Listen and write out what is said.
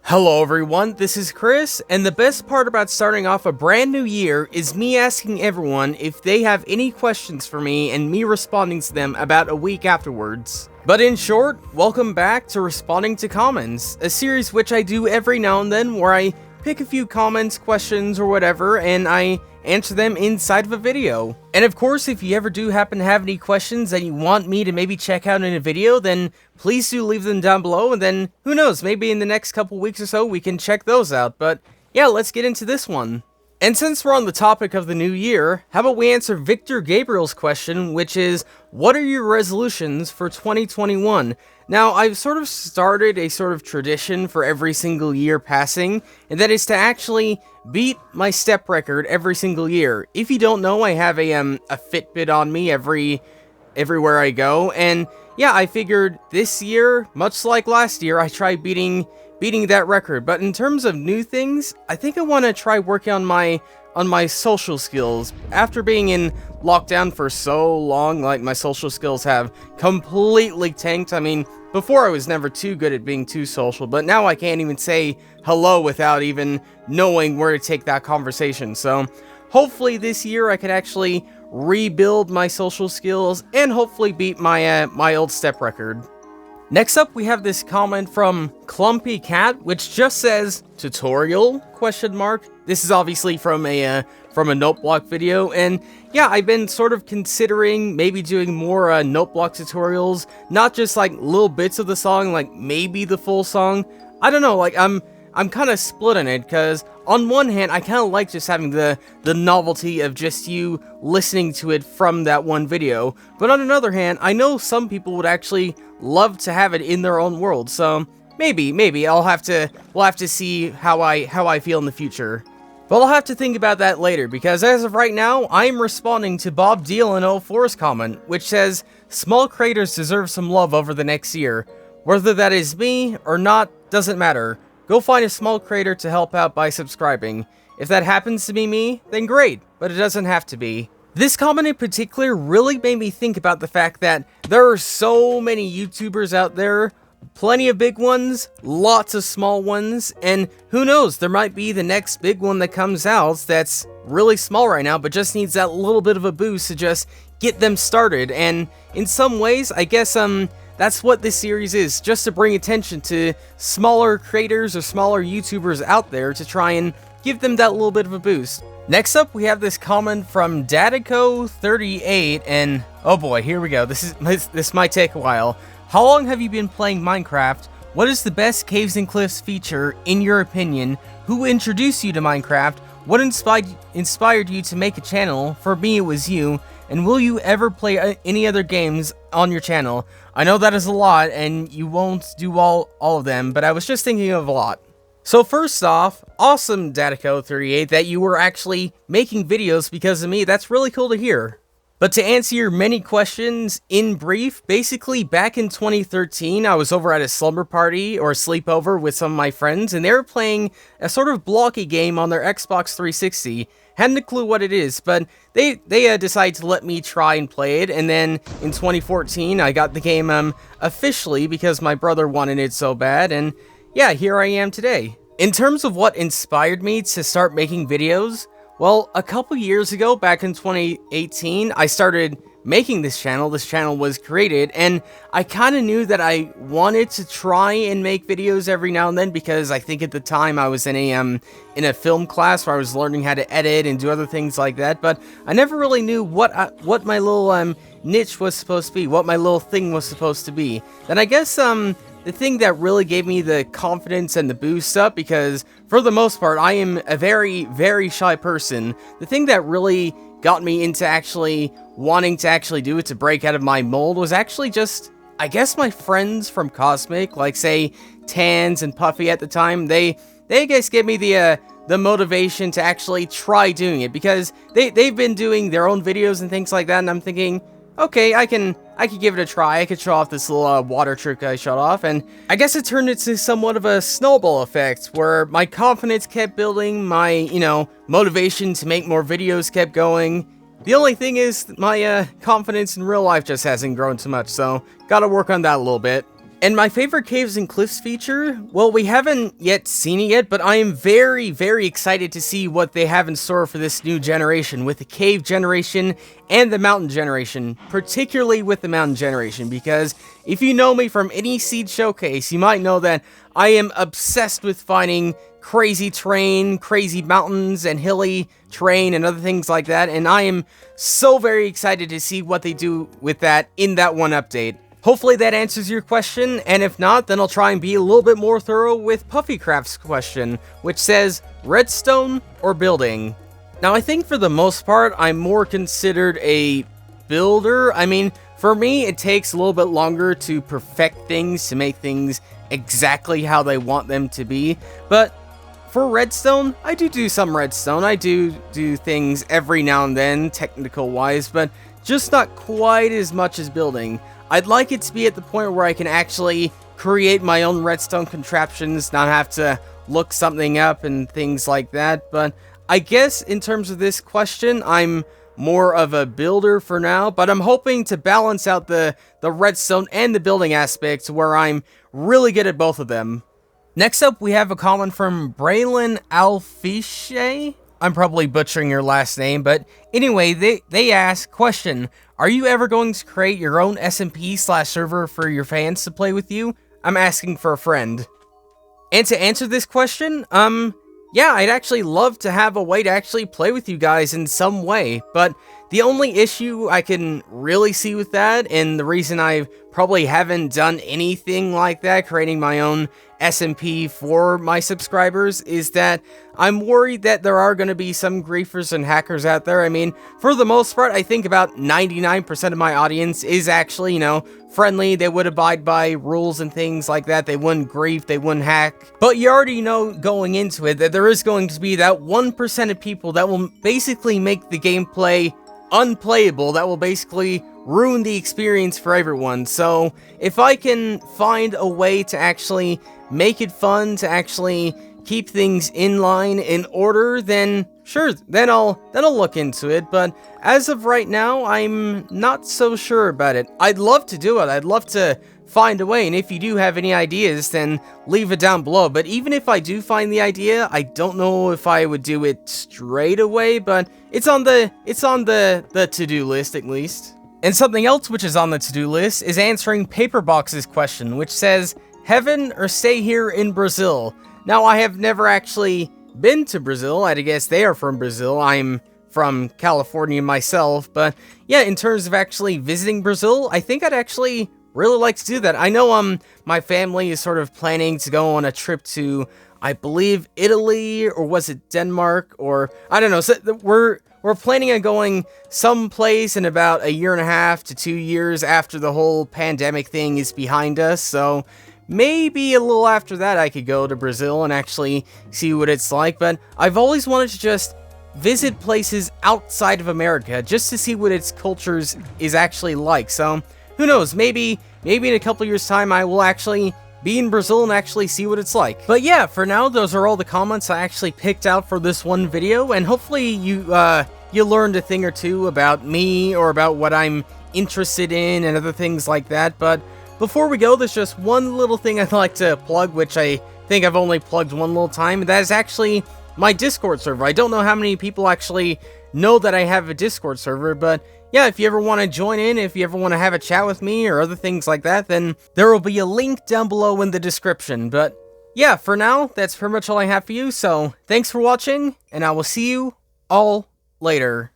Hello everyone, this is Chris, and the best part about starting off a brand new year is me asking everyone if they have any questions for me and me responding to them about a week afterwards. But in short, welcome back to Responding to Comments, a series which I do every now and then where I pick a few comments, questions, or whatever, and I answer them inside of a video. And of course, if you ever do happen to have any questions that you want me to maybe check out in a video, then please do leave them down below, and then, who knows, maybe in the next couple weeks or so we can check those out. But yeah, let's get into this one. And since we're on the topic of the new year, how about we answer Victor Gabriel's question, which is, what are your resolutions for 2021? Now, I've sort of started a sort of tradition for every single year passing, and that is to actually beat my step record every single year. If you don't know, I have a Fitbit on me everywhere I go, and yeah, I figured this year, much like last year, I tried beating that record. But in terms of new things, I think I want to try working on my social skills. After being in lockdown for so long, like, my social skills have completely tanked. I mean, before I was never too good at being too social, but now I can't even say hello without even knowing where to take that conversation. So hopefully this year I can actually rebuild my social skills and hopefully beat my old step record. Next up, we have this comment from Clumpy Cat, which just says tutorial ? This is obviously from a note block video, and yeah, I've been sort of considering maybe doing more note block tutorials, not just like little bits of the song, like maybe the full song. I don't know, like I'm kind of split on it, because on one hand, I kind of like just having the novelty of just you listening to it from that one video, but on another hand, I know some people would actually love to have it in their own world, so maybe we'll have to see how I feel in the future. But I'll have to think about that later, because as of right now, I'm responding to Bob Deal04's comment, which says, small creators deserve some love over the next year. Whether that is me or not, doesn't matter. Go find a small creator to help out by subscribing. If that happens to be me, then great, but it doesn't have to be. This comment in particular really made me think about the fact that there are so many YouTubers out there, plenty of big ones, lots of small ones, and who knows, there might be the next big one that comes out that's really small right now, but just needs that little bit of a boost to just get them started. And in some ways, I guess, that's what this series is, just to bring attention to smaller creators or smaller YouTubers out there to try and give them that little bit of a boost. Next up, we have this comment from Dadico38, and oh boy, here we go. This might take a while. How long have you been playing Minecraft? What is the best Caves and Cliffs feature, in your opinion? Who introduced you to Minecraft? What inspired you to make a channel? For me, it was you. And will you ever play any other games on your channel? I know that is a lot, and you won't do all of them, but I was just thinking of a lot. So first off, awesome Datico38 that you were actually making videos because of me. That's really cool to hear. But to answer your many questions in brief, basically back in 2013, I was over at a slumber party or sleepover with some of my friends, and they were playing a sort of blocky game on their Xbox 360. Hadn't a clue what it is, but they decided to let me try and play it, and then in 2014, I got the game officially because my brother wanted it so bad, and yeah, here I am today. In terms of what inspired me to start making videos, well, a couple years ago, back in 2018, I started making this channel. This channel was created, and I kind of knew that I wanted to try and make videos every now and then, because I think at the time I was in a film class where I was learning how to edit and do other things like that, but I never really knew what my little niche was supposed to be, what my little thing was supposed to be. Then I guess the thing that really gave me the confidence and the boost up, because for the most part, I am a very, very shy person. The thing that really got me into actually wanting to actually do it, to break out of my mold, was actually just, I guess, my friends from Cosmic, like say Tans and Puffy at the time. They I guess gave me the motivation to actually try doing it, because they've been doing their own videos and things like that, and I'm thinking, okay, I could give it a try. I could show off this little water trick I shot off, and I guess it turned into somewhat of a snowball effect, where my confidence kept building, my, motivation to make more videos kept going. The only thing is, my confidence in real life just hasn't grown too much, so gotta work on that a little bit. And my favorite caves and cliffs feature, well, we haven't yet seen it yet, but I am very, very excited to see what they have in store for this new generation, with the cave generation and the mountain generation, particularly with the mountain generation, because if you know me from any Seed Showcase, you might know that I am obsessed with finding crazy terrain, crazy mountains, and hilly terrain, and other things like that, and I am so very excited to see what they do with that in that one update. Hopefully that answers your question, and if not, then I'll try and be a little bit more thorough with Puffycraft's question, which says, redstone or building? Now, I think for the most part, I'm more considered a builder. I mean, for me, it takes a little bit longer to perfect things, to make things exactly how they want them to be, but for redstone, I do some redstone. I do things every now and then, technical-wise, but just not quite as much as building. I'd like it to be at the point where I can actually create my own redstone contraptions, not have to look something up and things like that, but I guess in terms of this question, I'm more of a builder for now, but I'm hoping to balance out the redstone and the building aspects where I'm really good at both of them. Next up, we have a comment from Braylon Alfiche. I'm probably butchering your last name, but anyway, they ask, question, are you ever going to create your own SMP/server for your fans to play with you? I'm asking for a friend. And to answer this question, yeah, I'd actually love to have a way to actually play with you guys in some way, but the only issue I can really see with that, and the reason I probably haven't done anything like that, creating my own SMP for my subscribers, is that I'm worried that there are going to be some griefers and hackers out there. I mean, for the most part, I think about 99% of my audience is actually, you know, friendly. They would abide by rules and things like that. They wouldn't grief, they wouldn't hack. But you already know going into it that there is going to be that 1% of people that will basically make the gameplay unplayable, that will basically ruin the experience for everyone. So if I can find a way to actually make it fun, to actually keep things in line, in order, then sure, then I'll look into it. But as of right now, I'm not so sure about it. I'd love to do it. I'd love to find a way, and if you do have any ideas, then leave it down below. But even if I do find the idea, I don't know if I would do it straight away, but it's on the to-do list at least. And something else which is on the to-do list is answering Paperbox's question, which says, heaven or stay here in Brazil? Now, I have never actually been to Brazil. I guess they are from Brazil. I'm from California myself, but yeah, in terms of actually visiting Brazil, I think I'd actually really like to do that. I know my family is sort of planning to go on a trip to, I believe, Italy, or was it Denmark, or I don't know. So we're planning on going someplace in about 1.5 to 2 years after the whole pandemic thing is behind us. So maybe a little after that I could go to Brazil and actually see what it's like. But I've always wanted to just visit places outside of America just to see what its cultures is actually like. So who knows, maybe in a couple years' time I will actually be in Brazil and actually see what it's like. But yeah, for now, those are all the comments I actually picked out for this one video, and hopefully you learned a thing or two about me, or about what I'm interested in, and other things like that. But before we go, there's just one little thing I'd like to plug, which I think I've only plugged one little time, and that is actually my Discord server. I don't know how many people actually know that I have a Discord server, but yeah, if you ever want to join in, if you ever want to have a chat with me or other things like that, then there will be a link down below in the description. But yeah, for now, that's pretty much all I have for you, so thanks for watching, and I will see you all later.